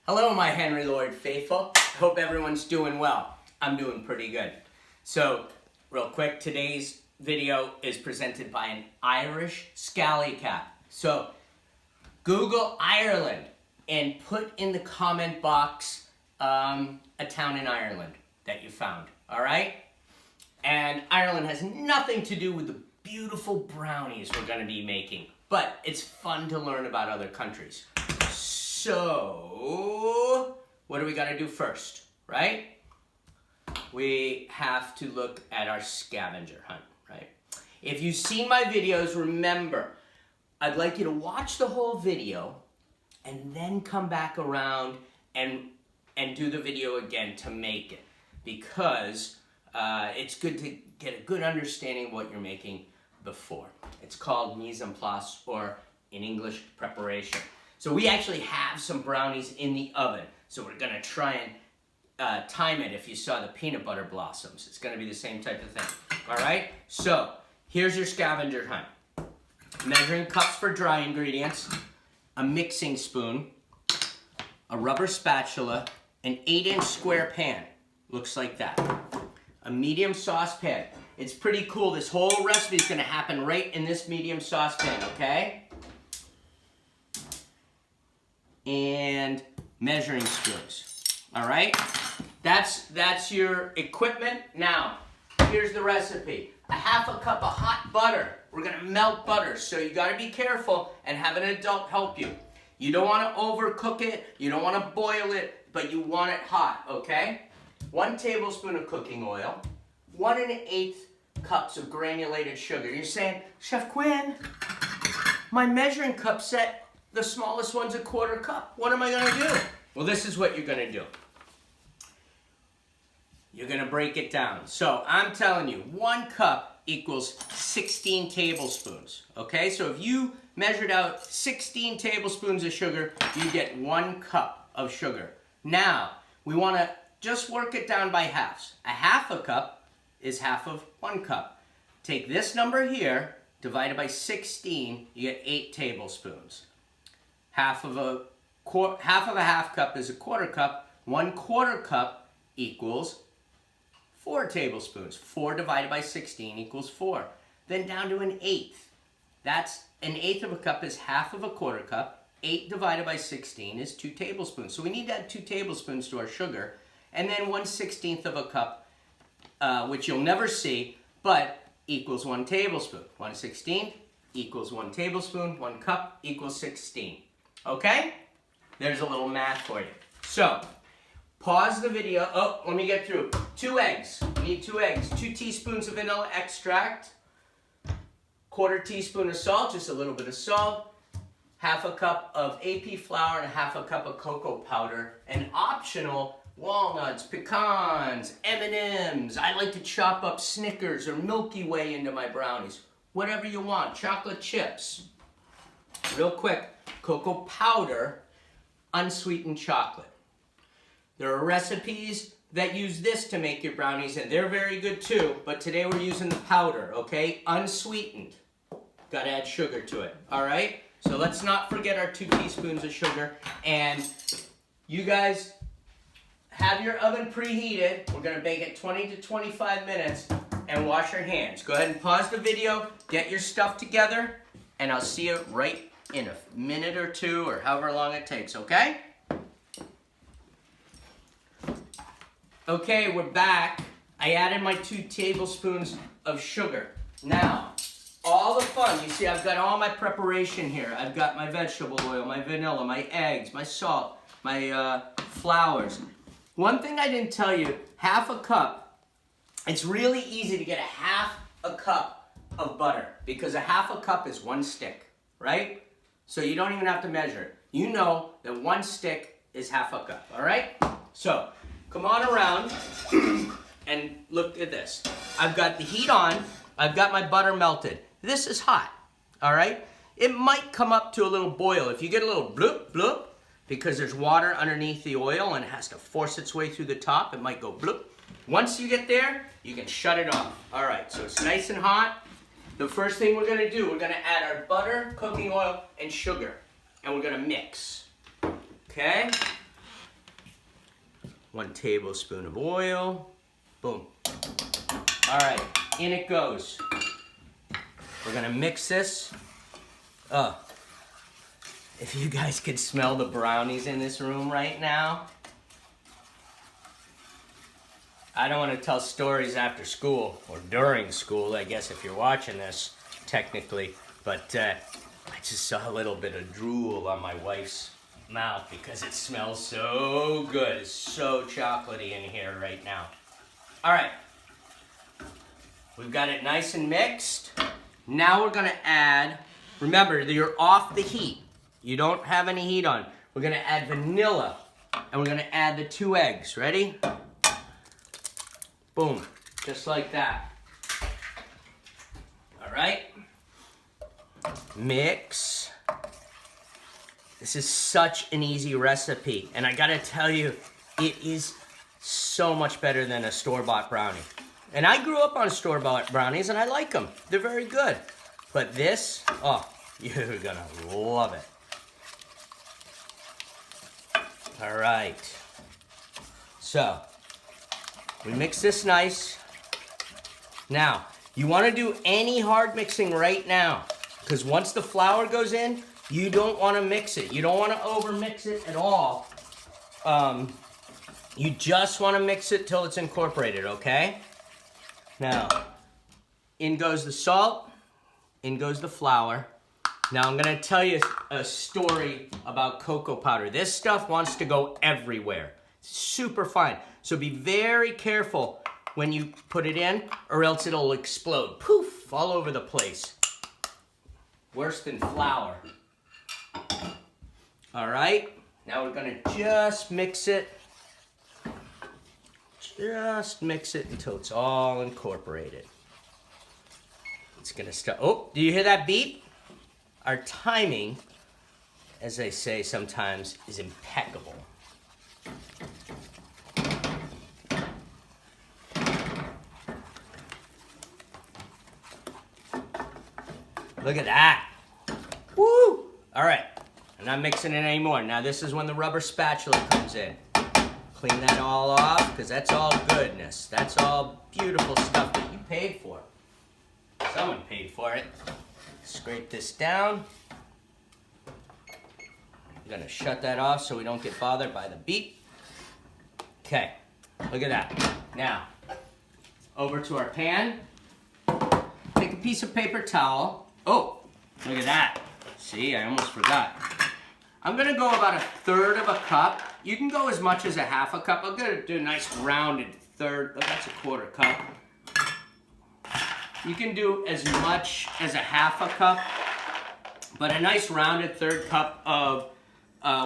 Hello, my Henry Lloyd faithful. Hope everyone's doing well. I'm doing pretty good. So, real quick, today's video is presented by an Irish scally cap. So, Google Ireland and put in the comment box a town in Ireland that you found, all right? And Ireland has nothing to do with the beautiful brownies we're going to be making, but it's fun to learn about other countries. So, what do we got to do first, right? We have to look at our scavenger hunt, right? If you've seen my videos, remember, I'd like you to watch the whole video and then come back around and do the video again to make it, because it's good to get a good understanding of what you're making before. It's called mise en place, or in English, preparation. So we actually have some brownies in the oven, so we're gonna try and time it. If you saw the peanut butter blossoms, it's gonna be the same type of thing, all right? So here's your scavenger hunt. Measuring cups for dry ingredients, a mixing spoon, a rubber spatula, an 8-inch square pan, looks like that. A medium saucepan. It's pretty cool. This whole recipe is gonna happen right in this medium saucepan, okay? And measuring spoons, all right? That's your equipment. Now, here's the recipe. A half a cup of hot butter. We're gonna melt butter, so you gotta be careful and have an adult help you. You don't wanna overcook it, you don't wanna boil it, but you want it hot, okay? 1 tablespoon of cooking oil, 1 1/8 cups of granulated sugar. You're saying, Chef Quinn, my measuring cup set, the smallest one's a 1/4 cup. What am I gonna do? Well, this is what you're gonna do. You're gonna break it down. So I'm telling you, 1 cup equals 16 tablespoons, okay? So if you measured out 16 tablespoons of sugar, you get 1 cup of sugar. Now, we wanna just work it down by halves. A half a cup is half of 1 cup. Take this number here, divided by 16, you get 8 tablespoons. Half of a half cup is a 1/4 cup. 1/4 cup equals 4 tablespoons. 4 divided by 16 equals 4. Then down to 1/8. That's 1/8 of a cup is half of a 1/4 cup. 8 divided by 16 is 2 tablespoons. So we need to add 2 tablespoons to our sugar. And then 1/16 of a cup, which you'll never see, but equals 1 tablespoon. 1/16 equals 1 tablespoon. 1 cup equals 16. Okay? There's a little math for you. So, pause the video. Oh, let me get through. 2 eggs. We need 2 eggs. 2 teaspoons of vanilla extract. 1/4 teaspoon of salt, just a little bit of salt. Half a cup of AP flour and half a cup of cocoa powder. And optional, walnuts, pecans, M&Ms. I like to chop up Snickers or Milky Way into my brownies. Whatever you want. Chocolate chips. Real quick. Cocoa powder, unsweetened chocolate. There are recipes that use this to make your brownies, and they're very good too, but today we're using the powder, okay? Unsweetened. Gotta add sugar to it, all right? So let's not forget our 2 teaspoons of sugar, and you guys have your oven preheated. We're gonna bake it 20 to 25 minutes, and wash your hands. Go ahead and pause the video, get your stuff together, and I'll see you right in a minute or 2, or however long it takes, okay? Okay, we're back. I added my 2 tablespoons of sugar. Now, all the fun, you see I've got all my preparation here. I've got my vegetable oil, my vanilla, my eggs, my salt, my flours. One thing I didn't tell you, half a cup, it's really easy to get a half a cup of butter, because a half a cup is 1 stick, right? So you don't even have to measure it. You know that 1 stick is half a cup, all right? So, come on around and look at this. I've got the heat on. I've got my butter melted. This is hot, all right? It might come up to a little boil. If you get a little bloop, bloop, because there's water underneath the oil and it has to force its way through the top, it might go bloop. Once you get there, you can shut it off. All right, so it's nice and hot. The first thing we're gonna do, we're gonna add our butter, cooking oil, and sugar, and we're gonna mix, okay? 1 tablespoon of oil. Boom. All right, in it goes. We're gonna mix this. If you guys could smell the brownies in this room right now. I don't want to tell stories after school, or during school, I guess, if you're watching this, technically. But I just saw a little bit of drool on my wife's mouth because it smells so good. It's so chocolatey in here right now. All right. We've got it nice and mixed. Now we're going to add, remember, you're off the heat. You don't have any heat on. We're going to add vanilla, and we're going to add the 2 eggs. Ready? Boom, just like that. All right, mix. This is such an easy recipe, and I gotta tell you, it is so much better than a store-bought brownie. And I grew up on store-bought brownies, and I like them. They're very good. But this, oh, you're gonna love it. All right, so we mix this nice. Now, you want to do any hard mixing right now, because once the flour goes in, you don't want to mix it. You don't want to over mix it at all. You just want to mix it till it's incorporated, okay? Now, in goes the salt, in goes the flour. Now, I'm going to tell you a story about cocoa powder. This stuff wants to go everywhere. Super fine. So be very careful when you put it in, or else it'll explode. Poof, all over the place. Worse than flour. All right, now we're gonna just mix it. Just mix it until it's all incorporated. It's gonna start, oh, do you hear that beep? Our timing, as they say sometimes, is impeccable. Look at that. Woo! All right, I'm not mixing it anymore. Now this is when the rubber spatula comes in. Clean that all off, because that's all goodness. That's all beautiful stuff that you paid for. Someone paid for it. Scrape this down. I'm gonna shut that off so we don't get bothered by the beep. Okay, look at that. Now, over to our pan. Take a piece of paper towel. Oh, look at that. See, I almost forgot. I'm gonna go about 1/3 of a cup. You can go as much as a 1/2 cup. I'm gonna do a nice rounded third. Oh, that's a 1/4 cup. You can do as much as a 1/2 cup, but a nice rounded 1/3 cup of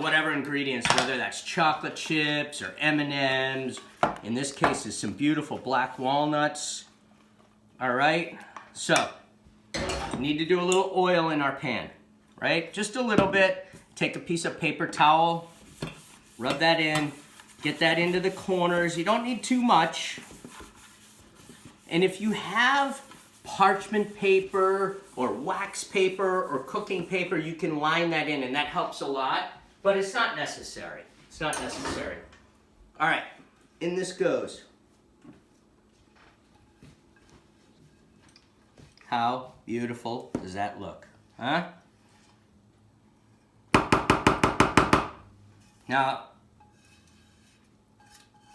whatever ingredients, whether that's chocolate chips or M&Ms. In this case, is some beautiful black walnuts. All right, so we need to do a little oil in our pan, right? Just a little bit. Take a piece of paper towel, rub that in, get that into the corners. You don't need too much. And if you have parchment paper or wax paper or cooking paper, you can line that in, and that helps a lot, but it's not necessary. It's not necessary. All right, in this goes. How beautiful does that look, huh? Now,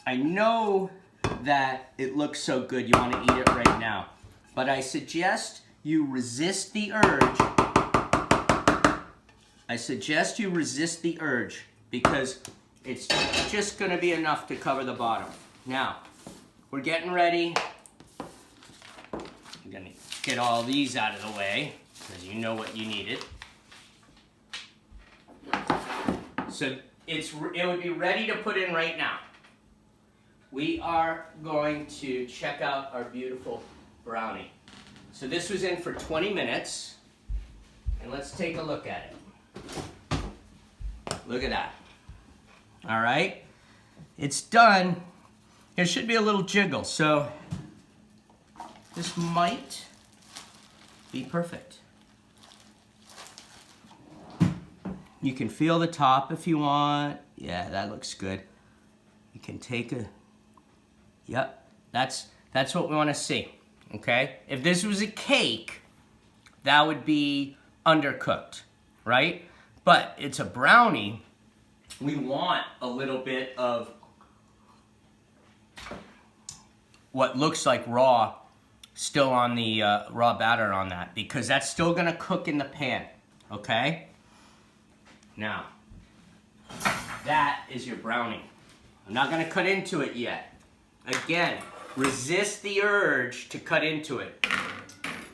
I know that it looks so good you want to eat it right now, but I suggest you resist the urge. I suggest you resist the urge because it's just going to be enough to cover the bottom. Now, we're getting ready. I'm going to get all these out of the way because you know what you needed. So it would be ready to put in right now. We are going to check out our beautiful brownie. So this was in for 20 minutes, and let's take a look at it. Look at that. All right, it's done. There should be a little jiggle, so this might be perfect. You can feel the top if you want. Yeah, that looks good. You can take a, yep, that's what we want to see, okay? If this was a cake, that would be undercooked, right? But it's a brownie, we want a little bit of what looks like raw still on the raw batter on that, because that's still gonna cook in the pan, okay? Now, that is your brownie. I'm not gonna cut into it yet. Again, resist the urge to cut into it,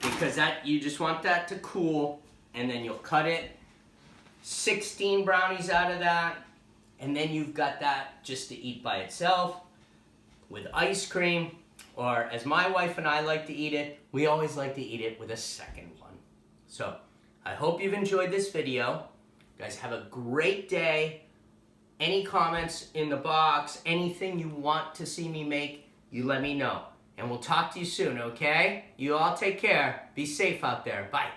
because that you just want that to cool, and then you'll cut it. 16 brownies out of that, and then you've got that just to eat by itself with ice cream, or as my wife and I like to eat it, we always like to eat it with a second one. So, I hope you've enjoyed this video. You guys have a great day. Any comments in the box, anything you want to see me make, you let me know. And we'll talk to you soon, okay? You all take care. Be safe out there. Bye.